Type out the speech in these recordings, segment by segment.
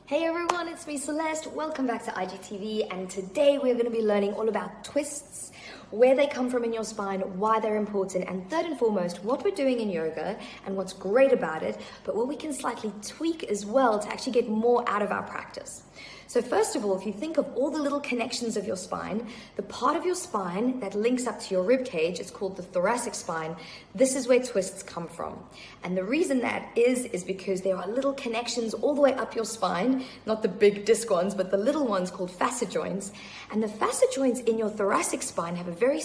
Hey everyone, it's me Celeste. Welcome back to IGTV, and today we're going to be learning all about twists, where they come from in your spine, why they're important, and third and foremost, what we're doing in yoga and what's great about it, but what we can slightly tweak as well to actually get more out of our practice. So first of all, if you think of all the little connections of your spine, the part of your spine that links up to your rib cage is called the thoracic spine. This is where twists come from. And the reason that is because there are little connections all the way up your spine, not the big disc ones, but the little ones called facet joints. And the facet joints in your thoracic spine have a very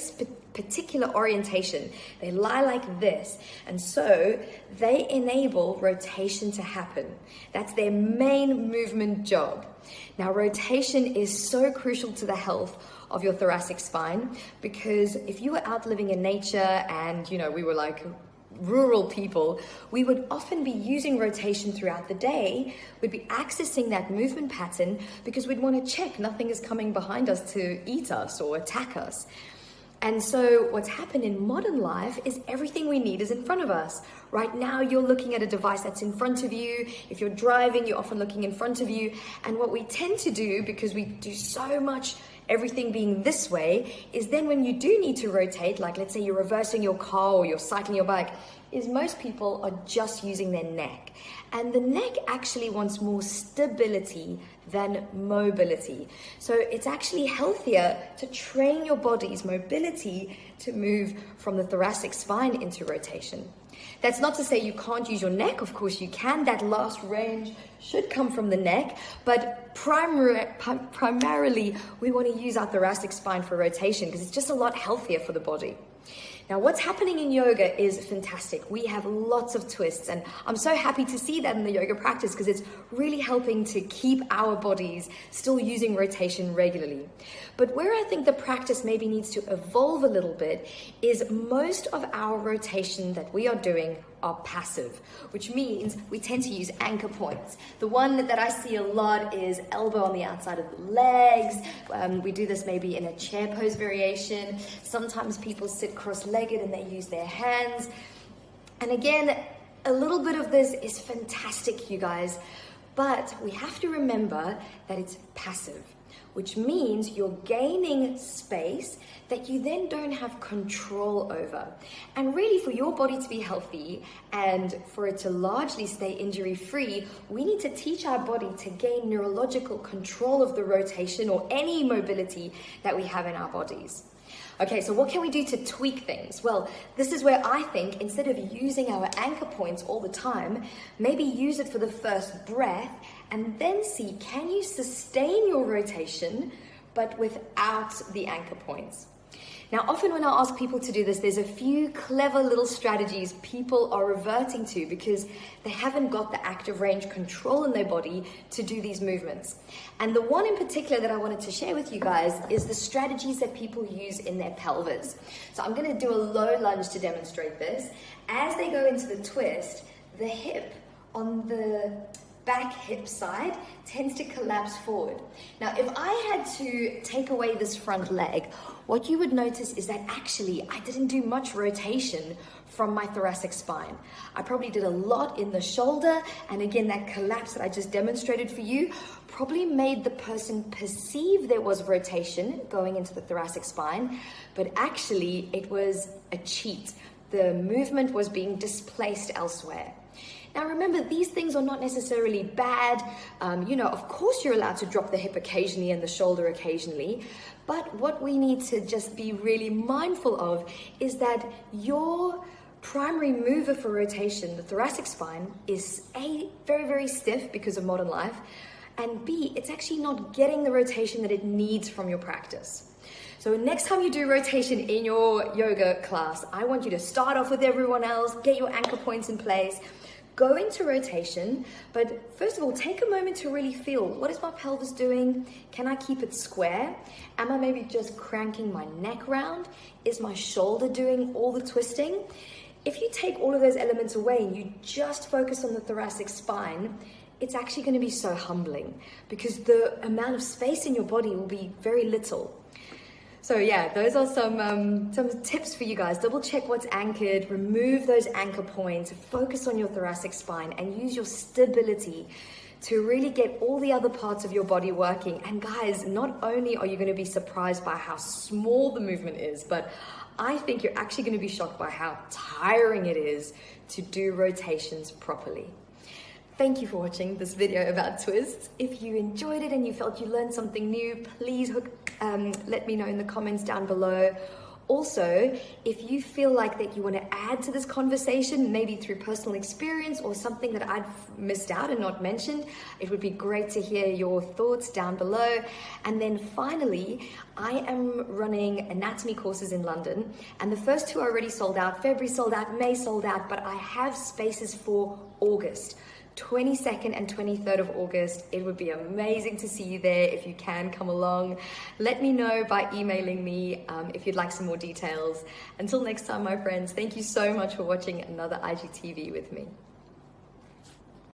particular orientation. They lie like this. And so they enable rotation to happen. That's their main movement job. Now, rotation is so crucial to the health of your thoracic spine, because if you were out living in nature and, we were like rural people, we would often be using rotation throughout the day. We'd be accessing that movement pattern because we'd want to check nothing is coming behind us to eat us or attack us. And so what's happened in modern life is everything we need is in front of us. Right now, you're looking at a device that's in front of you. If you're driving, you're often looking in front of you. And what we tend to do, because we do so much everything being this way, is then when you do need to rotate, like let's say you're reversing your car or you're cycling your bike, is most people are just using their neck. And the neck actually wants more stability than mobility. So it's actually healthier to train your body's mobility to move from the thoracic spine into rotation. That's not to say you can't use your neck. Of course you can. That last range should come from the neck, but primarily we want to use our thoracic spine for rotation because it's just a lot healthier for the body. Now, what's happening in yoga is fantastic. We have lots of twists, and I'm so happy to see that in the yoga practice because it's really helping to keep our bodies still using rotation regularly. But where I think the practice maybe needs to evolve a little bit is most of our rotation that we are doing are passive, which means we tend to use anchor points. The one that I see a lot is elbow on the outside of the legs. We do this maybe in a chair pose variation. Sometimes people sit cross-legged and they use their hands. And again, a little bit of this is fantastic, you guys, but we have to remember that it's passive, which means you're gaining space that you then don't have control over. And really, for your body to be healthy and for it to largely stay injury-free, we need to teach our body to gain neurological control of the rotation or any mobility that we have in our bodies. Okay, so what can we do to tweak things? Well, this is where I think instead of using our anchor points all the time, maybe use it for the first breath and then see, can you sustain your rotation but without the anchor points? Now, often when I ask people to do this, there's a few clever little strategies people are reverting to because they haven't got the active range control in their body to do these movements. And the one in particular that I wanted to share with you guys is the strategies that people use in their pelvis. So I'm going to do a low lunge to demonstrate this. As they go into the twist, the hip on the back hip side tends to collapse forward. Now, if I had to take away this front leg, what you would notice is that actually I didn't do much rotation from my thoracic spine. I probably did a lot in the shoulder, and again, that collapse that I just demonstrated for you probably made the person perceive there was rotation going into the thoracic spine, but actually it was a cheat. The movement was being displaced elsewhere. Now remember, these things are not necessarily bad. Of course you're allowed to drop the hip occasionally and the shoulder occasionally, but what we need to just be really mindful of is that your primary mover for rotation, the thoracic spine, is A, very, very stiff because of modern life, and B, it's actually not getting the rotation that it needs from your practice. So next time you do rotation in your yoga class, I want you to start off with everyone else, get your anchor points in place, go into rotation, but first of all, take a moment to really feel, what is my pelvis doing? Can I keep it square? Am I maybe just cranking my neck round? Is my shoulder doing all the twisting? If you take all of those elements away and you just focus on the thoracic spine, it's actually going to be so humbling because the amount of space in your body will be very little. So yeah, those are some tips for you guys. Double check what's anchored, remove those anchor points, focus on your thoracic spine, and use your stability to really get all the other parts of your body working. And guys, not only are you going to be surprised by how small the movement is, but I think you're actually going to be shocked by how tiring it is to do rotations properly. Thank you for watching this video about twists. If you enjoyed it and you felt you learned something new, please let me know in the comments down below. Also, if you feel like that you want to add to this conversation, maybe through personal experience or something that I've missed out and not mentioned, it would be great to hear your thoughts down below. And then finally, I am running anatomy courses in London, and the first 2 are already sold out. February sold out, May sold out, but I have spaces for August. 22nd and 23rd of August. It would be amazing to see you there if you can come along. Let me know by emailing me if you'd like some more details. Until next time, my friends, thank you so much for watching another IGTV with me.